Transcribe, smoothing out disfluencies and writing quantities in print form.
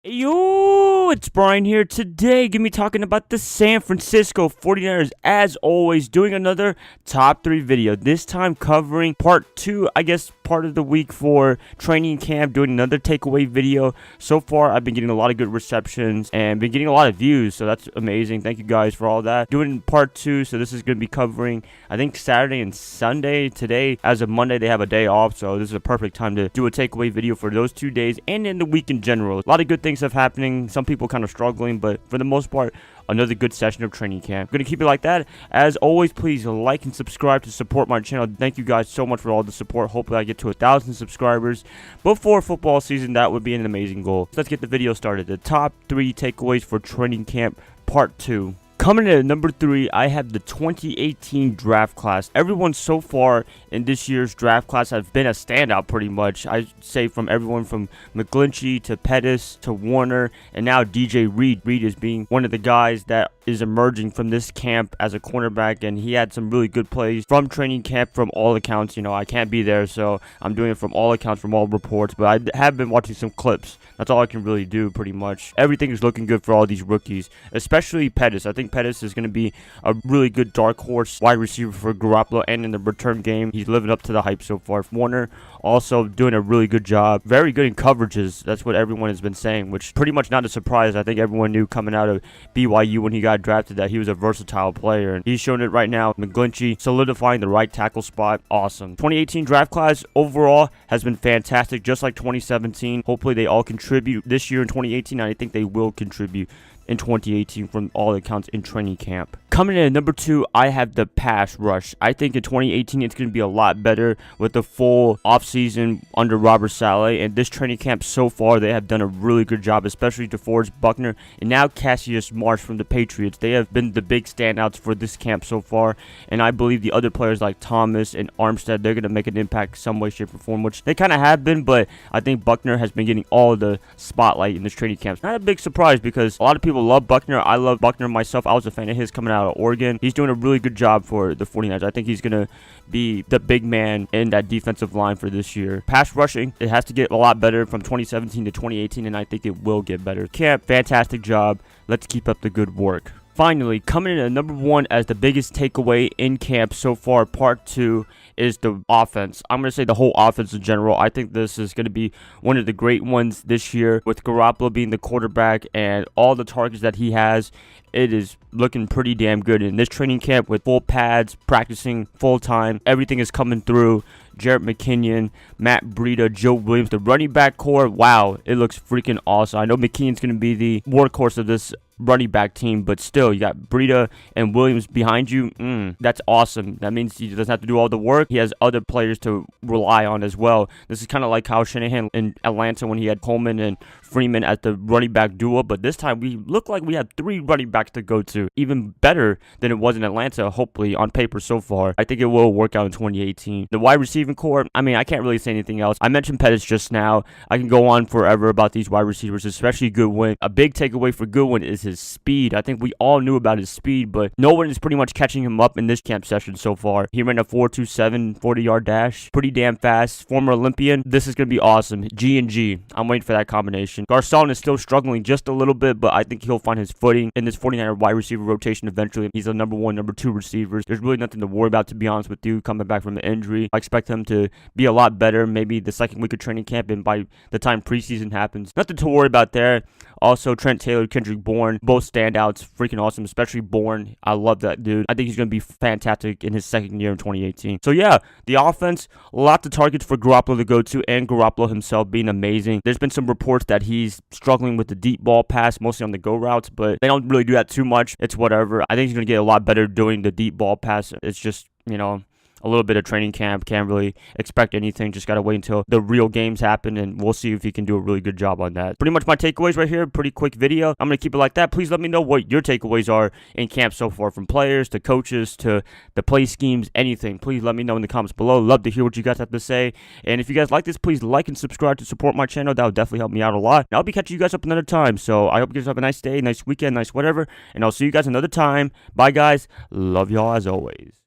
Yo, it's Brian here. Today, gonna be talking about the San Francisco 49ers, as always, doing another top 3 video. This time covering part 2, I guess, part of the week for training camp, doing another takeaway video. So far, I've been getting a lot of good receptions and been getting a lot of views, so that's amazing. Thank you guys for all that. Doing part 2, so this is gonna be covering, I think, Saturday and Sunday. Today, as of Monday, they have a day off, so this is a perfect time to do a takeaway video for those 2 days and in the week in general. A lot of good things stuff happening, some people kind of struggling, but for the most part, another good session of training camp. I'm gonna keep it like that. As always, please like and subscribe to support my channel. Thank you guys so much for all the support. Hopefully I get to 1,000 subscribers before football season. That would be an amazing goal. Let's get the video started. The top 3 takeaways for training camp part 2. Coming in at number 3, I have the 2018 draft class. Everyone so far in this year's draft class has been a standout pretty much. I'd say from everyone from McGlinchey to Pettis to Warner and now DJ Reed. Reed is being one of the guys that is emerging from this camp as a cornerback, and he had some really good plays from training camp from all accounts. You know, I can't be there, so I'm doing it from all accounts, from all reports, but I have been watching some clips. That's all I can really do pretty much. Everything is looking good for all these rookies, especially Pettis. I think Pettis is going to be a really good dark horse wide receiver for Garoppolo, and in the return game, he's living up to the hype so far. Warner also doing a really good job. Very good in coverages. That's what everyone has been saying, which pretty much not a surprise. I think everyone knew coming out of BYU when he got drafted that he was a versatile player, and he's shown it right now. McGlinchey solidifying the right tackle spot. Awesome. 2018 draft class overall has been fantastic, just like 2017. Hopefully they all contribute this year in 2018, and I think they will contribute in 2018 from all accounts in training camp. Coming in at number 2, I have the pass rush. I think in 2018 it's going to be a lot better with the full offseason under Robert Saleh, and this training camp so far they have done a really good job, especially DeForest Buckner and now Cassius Marsh from the Patriots. They have been the big standouts for this camp so far, and I believe the other players like Thomas and Armstead, they're going to make an impact some way, shape, or form, which they kind of have been, but I think Buckner has been getting all the spotlight in this training camp. It's not a big surprise because a lot of people love Buckner. I love Buckner myself. I was a fan of his coming out of Oregon. He's doing a really good job for the 49ers. I think he's going to be the big man in that defensive line for this year. Pass rushing, it has to get a lot better from 2017 to 2018, and I think it will get better. Camp, fantastic job. Let's keep up the good work. Finally, coming in at number 1 as the biggest takeaway in camp so far, part 2, is the offense. I'm going to say the whole offense in general. I think this is going to be one of the great ones this year with Garoppolo being the quarterback and all the targets that he has. It is looking pretty damn good in this training camp with full pads, practicing full time. Everything is coming through. Jarrett McKinnon, Matt Breida, Joe Williams, the running back core. Wow, it looks freaking awesome. I know McKinnon's going to be the workhorse of this running back team, but still, you got Breida and Williams behind you. That's awesome. That means he doesn't have to do all the work. He has other players to rely on as well. This is kind of like Kyle Shanahan in Atlanta when he had Coleman and Freeman as the running back duo, but this time we look like we have 3 running backs to go to. Even better than it was in Atlanta, hopefully, on paper so far. I think it will work out in 2018. The wide receiving core, I mean, I can't really say anything else. I mentioned Pettis just now. I can go on forever about these wide receivers, especially Goodwin. A big takeaway for Goodwin is his speed. I think we all knew about his speed, but no one is pretty much catching him up in this camp session so far. He ran a 4.27 40-yard dash. Pretty damn fast. Former Olympian. This is going to be awesome. G and G. I'm waiting for that combination. Garcon is still struggling just a little bit, but I think he'll find his footing in this 49er wide receiver rotation eventually. He's a number 1, number 2 receivers. There's really nothing to worry about, to be honest with you, coming back from the injury. I expect him to be a lot better maybe the second week of training camp, and by the time preseason happens, nothing to worry about there. Also, Trent Taylor, Kendrick Bourne, both standouts, freaking awesome, especially Bourne. I love that dude. I think he's going to be fantastic in his second year in 2018. So yeah, the offense, lots of targets for Garoppolo to go to, and Garoppolo himself being amazing. There's been some reports that he's struggling with the deep ball pass, mostly on the go routes, but they don't really do that too much. It's whatever. I think he's going to get a lot better doing the deep ball pass. It's just, you know, a little bit of training camp. Can't really expect anything. Just got to wait until the real games happen, and we'll see if he can do a really good job on that. Pretty much my takeaways right here. Pretty quick video. I'm going to keep it like that. Please let me know what your takeaways are in camp so far, from players to coaches to the play schemes, anything. Please let me know in the comments below. Love to hear what you guys have to say. And if you guys like this, please like and subscribe to support my channel. That would definitely help me out a lot. And I'll be catching you guys up another time. So I hope you guys have a nice day, nice weekend, nice whatever. And I'll see you guys another time. Bye, guys. Love y'all as always.